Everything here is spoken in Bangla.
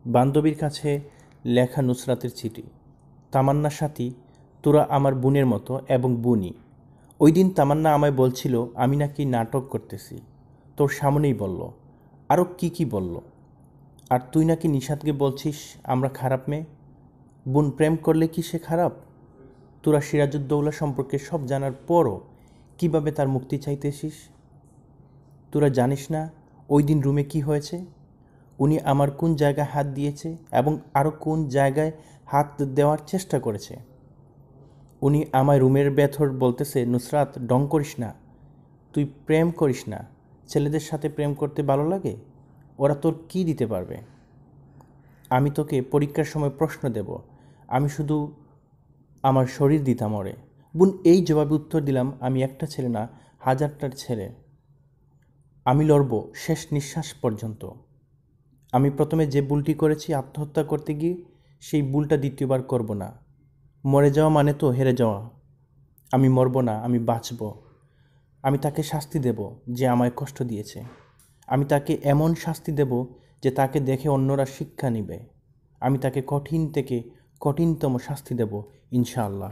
বান্ধবীর কাছে লেখা নুসরাতের চিঠি। তামান্নার সাথী, তোরা আমার বোনের মতো এবং বোনই। ওই দিন তামান্না আমায় বলছিল আমি নাকি নাটক করতেছি, তোর সামনেই বলল। আরও কি বলল। আর তুই নাকি নিশাদকে বলছিস আমরা খারাপ মেয়ে। বোন প্রেম করলে কি সে খারাপ? তোরা সিরাজউদ্দৌলা সম্পর্কে সব জানার পরও কিভাবে তার মুক্তি চাইতেছিস? তোরা জানিস না ওই দিন রুমে কি হয়েছে? উনি আমার কোন জায়গায় হাত দিয়েছে এবং আরও কোন জায়গায় হাত দেওয়ার চেষ্টা করেছে। উনি আমায় রুমের ভেতর বলতেছে, নুসরাত ডং করিস না, তুই প্রেম করিস না। ছেলেদের সাথে প্রেম করতে ভালো লাগে? ওরা তোর কি দিতে পারবে? আমি তোকে পরীক্ষার সময় প্রশ্ন দেব, আমি শুধু আমার শরীর দিতাম ওরে। বোন এই জবাবে উত্তর দিলাম, আমি একটা ছেলে না, হাজারটার ছেলে। আমি লড়ব শেষ নিঃশ্বাস পর্যন্ত। আমি প্রথমে যে ভুলটি করেছি আত্মহত্যা করতে গিয়ে, সেই ভুলটা দ্বিতীয়বার করব না। মরে যাওয়া মানে তো হেরে যাওয়া। আমি মরব না, আমি বাঁচব। আমি তাকে শাস্তি দেব যে আমায় কষ্ট দিয়েছে। আমি তাকে এমন শাস্তি দেব যে তাকে দেখে অন্যরা শিক্ষা নিবে। আমি তাকে কঠিন থেকে কঠিনতম শাস্তি দেব, ইনশাআল্লাহ।